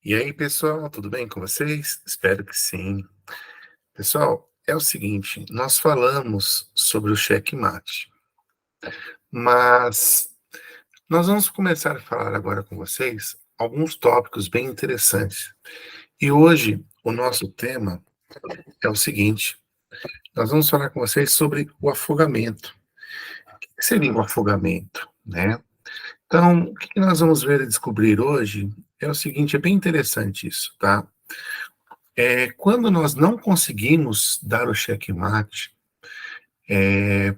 E aí, pessoal, tudo bem com vocês? Espero que sim. Pessoal, é o seguinte, nós falamos sobre o checkmate, mas nós vamos começar a falar agora com vocês alguns tópicos bem interessantes. E hoje o nosso tema é o seguinte, nós vamos falar com vocês sobre o afogamento. O que seria um afogamento, né? Então, o que nós vamos ver e descobrir hoje é o seguinte, é bem interessante isso, tá? Quando nós não conseguimos dar o checkmate,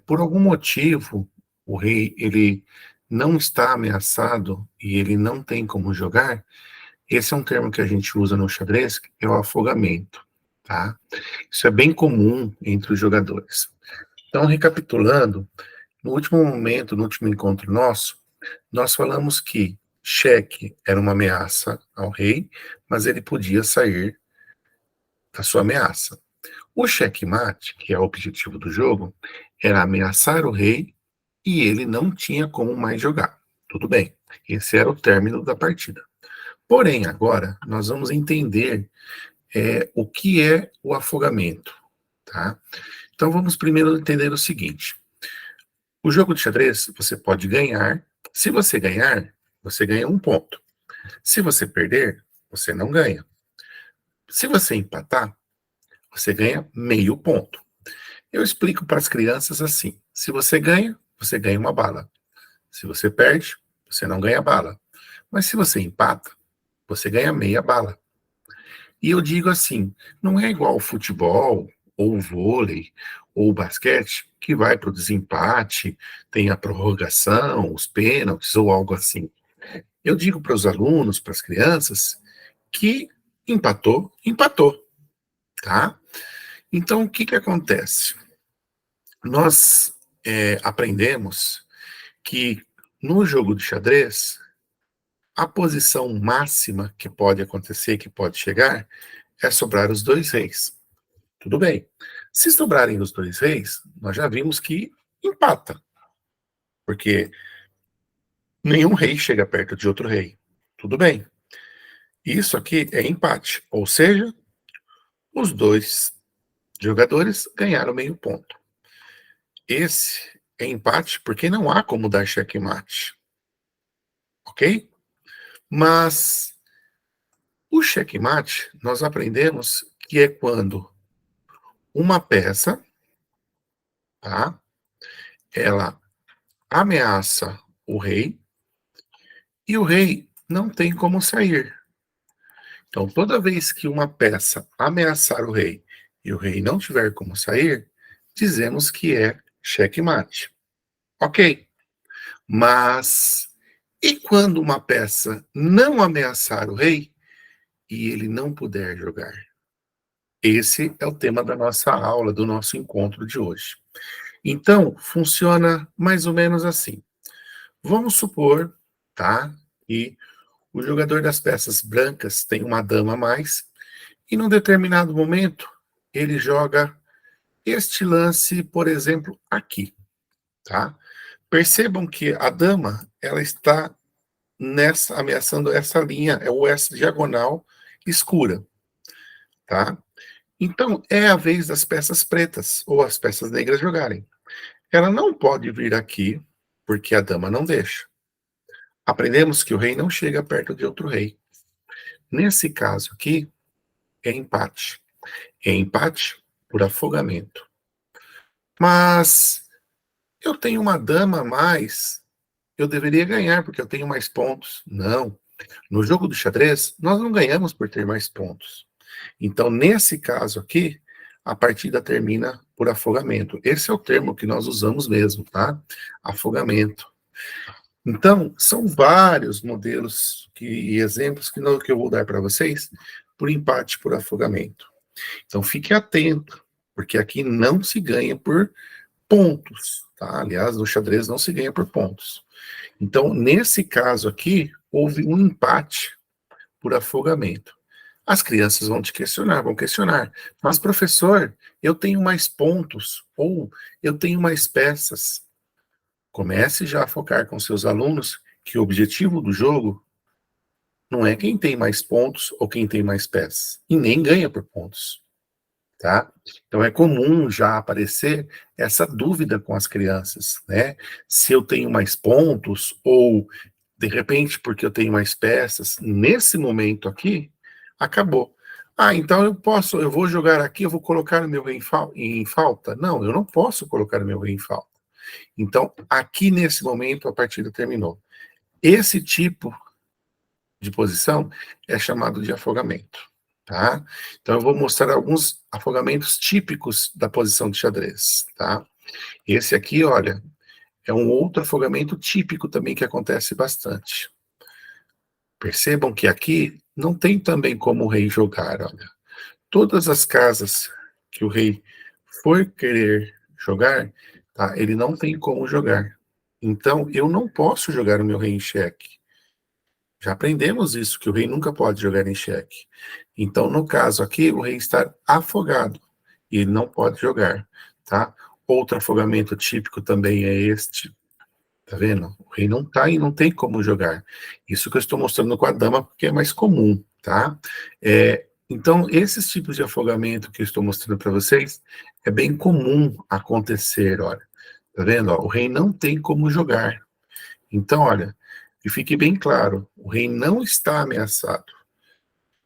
por algum motivo, o rei ele não está ameaçado e ele não tem como jogar, esse é um termo que a gente usa no xadrez, que é o afogamento, tá? Isso é bem comum entre os jogadores. Então, recapitulando, no último momento, no último encontro nosso, nós falamos que cheque era uma ameaça ao rei, mas ele podia sair da sua ameaça. O checkmate, que é o objetivo do jogo, era ameaçar o rei e ele não tinha como mais jogar. Tudo bem, esse era o término da partida. Porém, agora nós vamos entender o que é o afogamento, tá? Então vamos primeiro entender o seguinte: o jogo de xadrez você pode ganhar. Se você ganhar, você ganha um ponto. Se você perder, você não ganha. Se você empatar, você ganha meio ponto. Eu explico para as crianças assim: se você ganha uma bala. Se você perde, você não ganha bala. Mas se você empata, você ganha meia bala. E eu digo assim: não é igual o futebol, ou o vôlei, ou o basquete, que vai para o desempate, tem a prorrogação, os pênaltis, ou algo assim. Eu digo para os alunos, para as crianças, que empatou, empatou, tá? Então, o que que acontece? Nós aprendemos que no jogo de xadrez, a posição máxima que pode acontecer, que pode chegar, é sobrar os dois reis. Tudo bem. Se sobrarem os dois reis, nós já vimos que empata, porque nenhum rei chega perto de outro rei. Tudo bem. Isso aqui é empate, ou seja, os dois jogadores ganharam meio ponto. Esse é empate porque não há como dar checkmate, ok? Mas o checkmate, nós aprendemos que é quando uma peça, tá? Ela ameaça o rei e o rei não tem como sair. Então, toda vez que uma peça ameaçar o rei e o rei não tiver como sair, dizemos que é checkmate. Ok. Mas e quando uma peça não ameaçar o rei e ele não puder jogar? Esse é o tema da nossa aula, do nosso encontro de hoje. Então, funciona mais ou menos assim. Vamos supor, tá, que o jogador das peças brancas tem uma dama a mais e num determinado momento ele joga este lance, por exemplo, aqui, tá? Percebam que a dama, ela está nessa ameaçando essa linha, ou essa diagonal escura, tá? Então, é a vez das peças pretas ou as peças negras jogarem. Ela não pode vir aqui, porque a dama não deixa. Aprendemos que o rei não chega perto de outro rei. Nesse caso aqui, é empate. É empate por afogamento. Mas eu tenho uma dama a mais, eu deveria ganhar, porque eu tenho mais pontos. Não. No jogo do xadrez, nós não ganhamos por ter mais pontos. Então, nesse caso aqui, a partida termina por afogamento. Esse é o termo que nós usamos mesmo, tá? Afogamento. Então, são vários modelos e exemplos que eu vou dar para vocês por empate por afogamento. Então, fique atento, porque aqui não se ganha por pontos, tá? Aliás, no xadrez não se ganha por pontos. Então, nesse caso aqui, houve um empate por afogamento. As crianças vão questionar, mas professor, eu tenho mais pontos, ou eu tenho mais peças. Comece já a focar com seus alunos que o objetivo do jogo não é quem tem mais pontos ou quem tem mais peças, e nem ganha por pontos, tá? Então é comum já aparecer essa dúvida com as crianças, né? Se eu tenho mais pontos ou, de repente, porque eu tenho mais peças, nesse momento aqui, acabou. Ah, então eu vou jogar aqui, eu vou colocar o meu rei em falta? Não, eu não posso colocar o meu rei em falta. Então, aqui nesse momento, a partida terminou. Esse tipo de posição é chamado de afogamento, tá? Então, eu vou mostrar alguns afogamentos típicos da posição de xadrez, tá? Esse aqui, olha, é um outro afogamento típico também que acontece bastante. Percebam que aqui não tem também como o rei jogar, olha. Todas as casas que o rei for querer jogar, tá? Ele não tem como jogar. Então, eu não posso jogar o meu rei em xeque. Já aprendemos isso, que o rei nunca pode jogar em xeque. Então, no caso aqui, o rei está afogado e ele não pode jogar, tá? Outro afogamento típico também é este, tá vendo? O rei não tá e não tem como jogar. Isso que eu estou mostrando com a dama, porque é mais comum, tá? Então, esses tipos de afogamento que eu estou mostrando para vocês, é bem comum acontecer, olha. Tá vendo? Ó, o rei não tem como jogar. Então, olha, que fique bem claro, o rei não está ameaçado,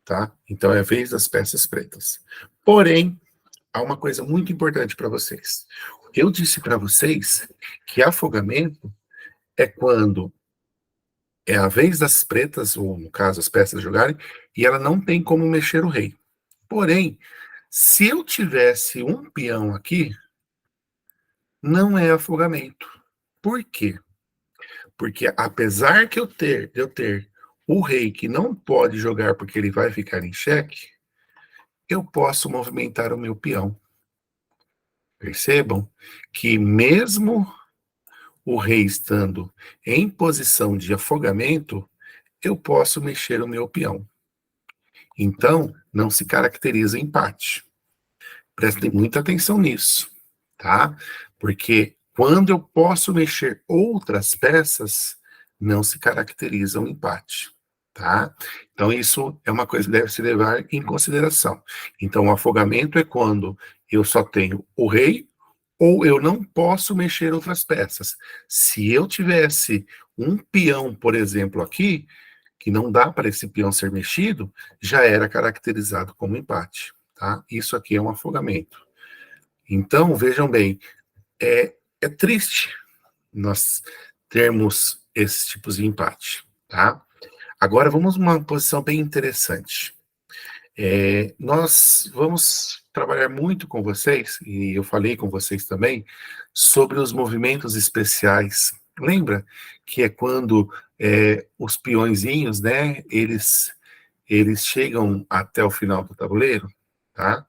tá? Então é a vez das peças pretas. Porém, há uma coisa muito importante para vocês. Eu disse para vocês que afogamento é quando é a vez das pretas, ou no caso as peças jogarem, e ela não tem como mexer o rei. Porém, se eu tivesse um peão aqui, não é afogamento. Por quê? Porque apesar de eu ter o rei que não pode jogar porque ele vai ficar em xeque, eu posso movimentar o meu peão. Percebam que mesmo o rei estando em posição de afogamento, eu posso mexer o meu peão. Então, não se caracteriza empate. Prestem muita atenção nisso, tá? Porque quando eu posso mexer outras peças, não se caracteriza um empate, tá? Então, isso é uma coisa que deve se levar em consideração. Então, o afogamento é quando eu só tenho o rei ou eu não posso mexer outras peças. Se eu tivesse um peão, por exemplo, aqui, que não dá para esse peão ser mexido, já era caracterizado como empate, tá? Isso aqui é um afogamento. Então, vejam bem, é triste nós termos esses tipos de empate, tá? Agora vamos numa posição bem interessante. Nós vamos trabalhar muito com vocês, e eu falei com vocês também, sobre os movimentos especiais. Lembra que é quando os peõezinhos, né, eles chegam até o final do tabuleiro, tá?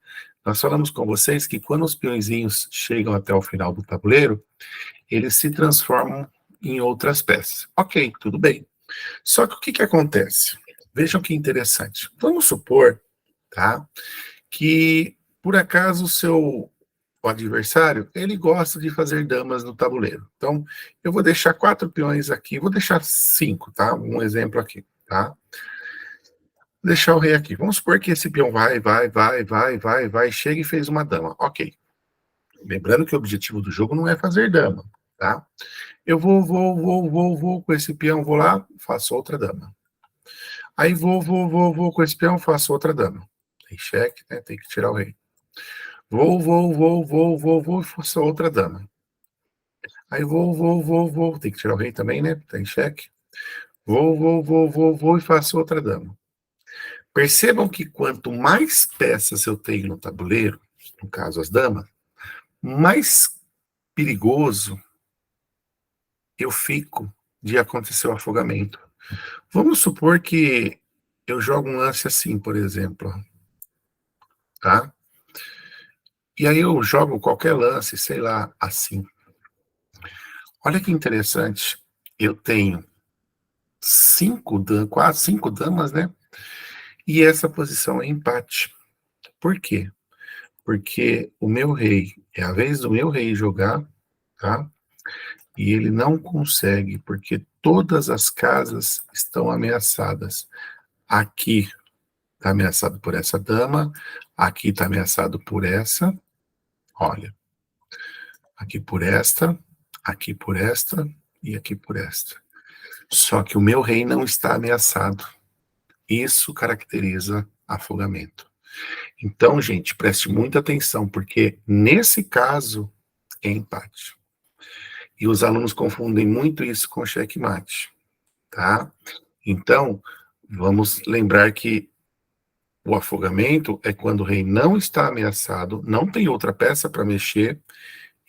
Nós falamos com vocês que quando os peõezinhos chegam até o final do tabuleiro, eles se transformam em outras peças. Ok, tudo bem. Só que o que acontece? Vejam que interessante. Vamos supor, tá, que por acaso o adversário, ele gosta de fazer damas no tabuleiro. Então, eu vou deixar 4 peões aqui, vou deixar 5, tá? Um exemplo aqui, tá? Deixar o rei aqui. Vamos supor que esse peão vai, chega e fez uma dama. Ok. Lembrando que o objetivo do jogo não é fazer dama, tá? Eu vou com esse peão, vou lá, faço outra dama. Aí vou com esse peão, faço outra dama. Tem cheque, né? Tem que tirar o rei. Vou, faço outra dama. Aí vou, tem que tirar o rei também, né? Tem cheque. Vou e faço outra dama. Percebam que quanto mais peças eu tenho no tabuleiro, no caso as damas, mais perigoso eu fico de acontecer o afogamento. Vamos supor que eu jogo um lance assim, por exemplo, tá? E aí eu jogo qualquer lance, sei lá, assim. Olha que interessante, eu tenho quase 5 damas, né? E essa posição é empate. Por quê? Porque o meu rei, é a vez do meu rei jogar, tá? E ele não consegue, porque todas as casas estão ameaçadas. Aqui está ameaçado por essa dama, aqui está ameaçado por essa, olha, aqui por esta, aqui por esta e aqui por esta. Só que o meu rei não está ameaçado. Isso caracteriza afogamento. Então, gente, preste muita atenção, porque nesse caso é empate. E os alunos confundem muito isso com checkmate, tá? Então, vamos lembrar que o afogamento é quando o rei não está ameaçado, não tem outra peça para mexer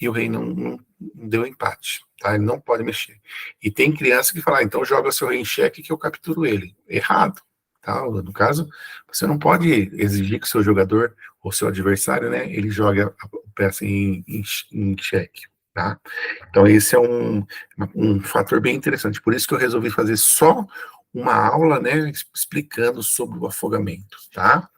e o rei não deu empate, tá? Ele não pode mexer. E tem criança que fala, então joga seu rei em xeque que eu capturo ele. Errado, tá? No caso, você não pode exigir que o seu jogador ou seu adversário, né, ele jogue a peça em xeque, tá? Então esse é um fator bem interessante. Por isso que eu resolvi fazer só uma aula, né, explicando sobre o afogamento, tá?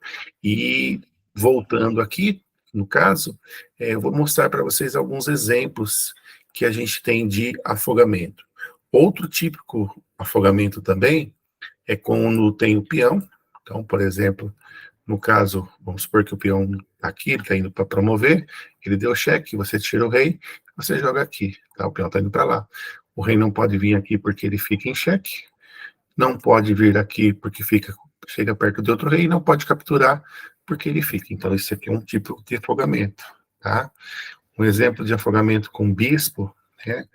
E voltando aqui, no caso, eu vou mostrar para vocês alguns exemplos que a gente tem de afogamento. Outro típico afogamento também é quando tem o peão. Então, por exemplo, no caso, vamos supor que o peão está aqui, ele está indo para promover, ele deu cheque, você tira o rei, você joga aqui, tá? O peão está indo para lá. O rei não pode vir aqui porque ele fica em xeque, não pode vir aqui porque chega perto de outro rei, e não pode capturar porque ele fica. Então, isso aqui é um tipo de afogamento, tá? Um exemplo de afogamento com bispo, né?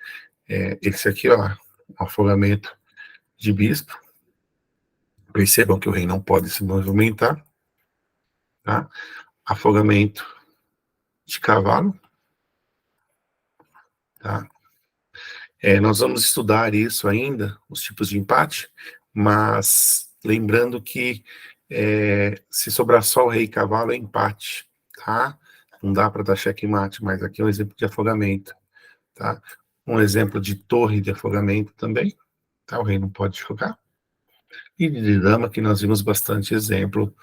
Esse aqui, ó, afogamento de bispo. Percebam que o rei não pode se movimentar, tá? Afogamento de cavalo, tá? Nós vamos estudar isso ainda, os tipos de empate, mas lembrando que se sobrar só o rei e cavalo é empate, tá? Não dá para dar checkmate, mas aqui é um exemplo de afogamento, tá? Um exemplo de torre de afogamento também, tá? O rei não pode jogar. E de dama, que nós vimos bastante exemplo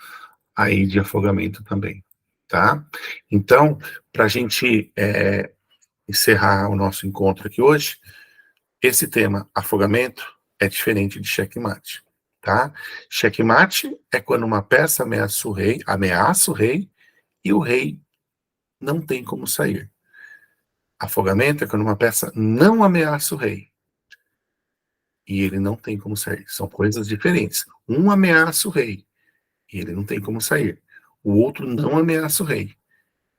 aí de afogamento também, tá? Então, para a gente encerrar o nosso encontro aqui hoje, esse tema, afogamento, é diferente de checkmate, tá? Checkmate é quando uma peça ameaça o rei e o rei não tem como sair. Afogamento é quando uma peça não ameaça o rei e ele não tem como sair. São coisas diferentes. Um ameaça o rei e ele não tem como sair. O outro não ameaça o rei,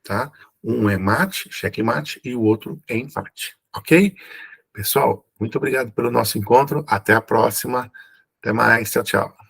tá? Um é mate, checkmate, e o outro é empate, ok? Pessoal, muito obrigado pelo nosso encontro. Até a próxima. Até mais. Tchau, tchau.